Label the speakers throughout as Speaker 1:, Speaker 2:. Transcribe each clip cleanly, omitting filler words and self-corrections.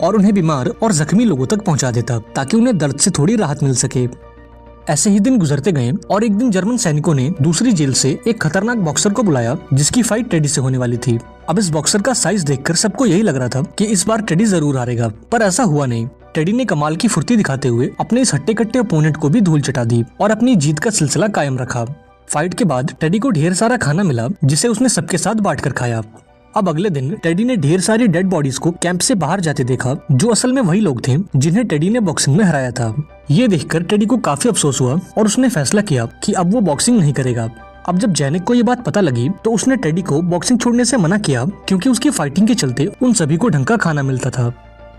Speaker 1: और उन्हें बीमार और जख्मी लोगों तक पहुंचा देता ताकि उन्हें दर्द से थोड़ी राहत मिल सके। ऐसे ही दिन गुजरते गए और एक दिन जर्मन सैनिकों ने दूसरी जेल से एक खतरनाक बॉक्सर को बुलाया जिसकी फाइट टेडी से होने वाली थी। अब इस बॉक्सर का साइज देखकर सबको यही लग रहा था कि इस बार टेडी जरूर हारेगा, पर ऐसा हुआ नहीं। टेडी ने कमाल की फुर्ती दिखाते हुए अपने इस हट्टे कट्टे ओपोनेंट को भी धूल चटा दी और अपनी जीत का सिलसिला कायम रखा। फाइट के बाद टेडी को ढेर सारा खाना मिला जिसे उसने सबके साथ बांट कर खाया। अब अगले दिन टेडी ने ढेर सारी डेड बॉडीज को कैंप से बाहर जाते देखा जो असल में वही लोग थे जिन्हें टेडी ने बॉक्सिंग में हराया था। ये देखकर टेडी को काफी अफसोस हुआ और उसने फैसला किया कि अब वो बॉक्सिंग नहीं करेगा। अब जब जैनिक को ये बात पता लगी तो उसने टेडी को बॉक्सिंग छोड़ने से मना किया क्योंकि उसकी फाइटिंग के चलते उन सभी को ढंग का खाना मिलता था।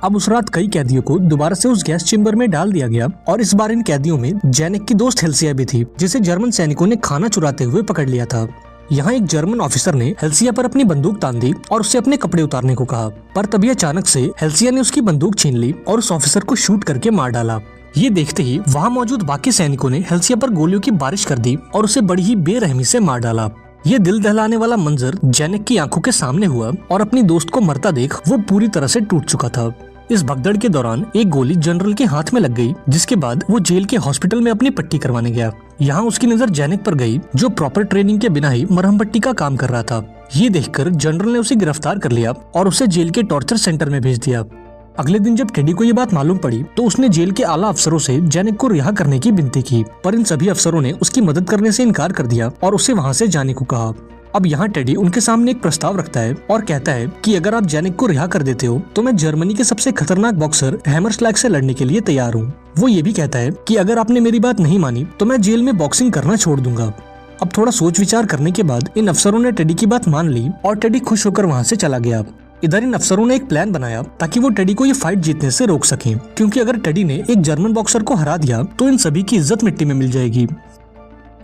Speaker 1: अब उस रात कई कैदियों को दोबारा से उस गैस चेम्बर में डाल दिया गया और इस बार इन कैदियों में जैनिक की दोस्त हेल्सिया भी थी जिसे जर्मन सैनिकों ने खाना चुराते हुए पकड़ लिया था। यहाँ एक जर्मन ऑफिसर ने हेल्सिया पर अपनी बंदूक तान दी और उससे अपने कपड़े उतारने को कहा, पर तभी अचानक से हेल्सिया ने उसकी बंदूक छीन ली और उस ऑफिसर को शूट करके मार डाला। ये देखते ही वहाँ मौजूद बाकी सैनिकों ने हेल्सिया पर गोलियों की बारिश कर दी और उसे बड़ी ही बेरहमी से मार डाला। ये दिल दहलाने वाला मंजर जैनिक की आंखों के सामने हुआ और अपनी दोस्त को मरता देख वो पूरी तरह से टूट चुका था। इस भगदड़ के दौरान एक गोली जनरल के हाथ में लग गई जिसके बाद वो जेल के हॉस्पिटल में अपनी पट्टी करवाने गया। यहाँ उसकी नजर जैनिक पर गई जो प्रॉपर ट्रेनिंग के बिना ही मरहम पट्टी का काम कर रहा था। ये देखकर जनरल ने उसे गिरफ्तार कर लिया और उसे जेल के टॉर्चर सेंटर में भेज दिया। अगले दिन जब टेडी को ये बात मालूम पड़ी तो उसने जेल के आला अफसरों से जैनिक को रिहा करने की विनती की, पर इन सभी अफसरों ने उसकी मदद करने से इनकार कर दिया और उसे वहाँ से जाने को कहा। अब यहाँ टेडी उनके सामने एक प्रस्ताव रखता है और कहता है कि अगर आप जैनिक को रिहा कर देते हो तो मैं जर्मनी के सबसे खतरनाक बॉक्सर हैमरस्लैग से लड़ने के लिए तैयार हूँ। वो ये भी कहता है कि अगर आपने मेरी बात नहीं मानी तो मैं जेल में बॉक्सिंग करना छोड़ दूंगा। अब थोड़ा सोच विचार करने के बाद इन अफसरों ने टेडी की बात मान ली और टेडी खुश होकर वहाँ से चला गया। इधर इन अफसरों ने एक प्लान बनाया ताकि वो टेडी को ये फाइट जीतने से रोक सकें, क्योंकि अगर टेडी ने एक जर्मन बॉक्सर को हरा दिया तो इन सभी की इज्जत मिट्टी में मिल जाएगी।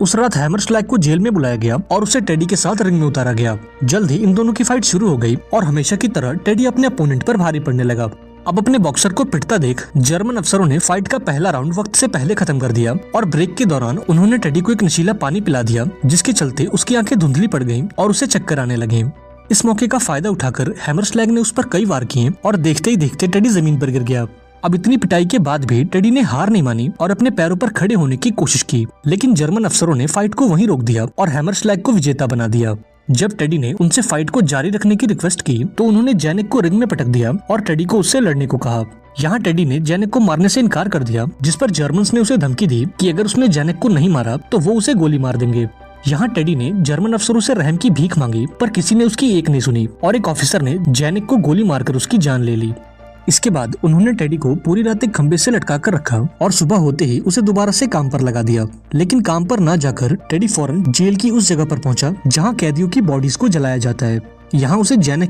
Speaker 1: उस रात हैमरस्लैग को जेल में बुलाया गया और उसे टेडी के साथ रिंग में उतारा गया। जल्द ही इन दोनों की फाइट शुरू हो गई और हमेशा की तरह टेडी अपने अपोनेंट पर भारी पड़ने लगा। अब अपने बॉक्सर को पिटता देख जर्मन अफसरों ने फाइट का पहला राउंड वक्त से पहले खत्म कर दिया और ब्रेक के दौरान उन्होंने टेडी को एक नशीला पानी पिला दिया जिसके चलते उसकी आंखें धुंधली पड़ गईं और उसे चक्कर आने लगे। इस मौके का फायदा उठाकर हैमरस्लैग ने उस पर कई वार किए और देखते ही देखते टेडी जमीन पर गिर गया। अब इतनी पिटाई के बाद भी टेडी ने हार नहीं मानी और अपने पैरों पर खड़े होने की कोशिश की, लेकिन जर्मन अफसरों ने फाइट को वहीं रोक दिया और हैमरस्लैग को विजेता बना दिया। जब टेडी ने उनसे फाइट को जारी रखने की रिक्वेस्ट की तो उन्होंने जैनिक को रिंग में पटक दिया और टेडी को उससे लड़ने को कहा। यहाँ टेडी ने जैनिक को मारने से इनकार कर दिया, जिस पर जर्मन्स ने उसे धमकी दी कि अगर उसने जैनिक को नहीं मारा तो वो उसे गोली मार देंगे। यहाँ टेडी ने जर्मन अफसरों से रहम की भीख मांगी, पर किसी ने उसकी एक नहीं सुनी और एक ऑफिसर ने जैनिक को गोली मारकर उसकी जान ले ली। इसके बाद उन्होंने टेडी को पूरी रात एक खंबे से लटका कर रखा और सुबह होते ही उसे दोबारा से काम पर लगा दिया। लेकिन काम पर न जाकर टेडी फौरन जेल की उस जगह पर पहुंचा जहां कैदियों की बॉडीज को जलाया जाता है। यहाँ उसे जैनिक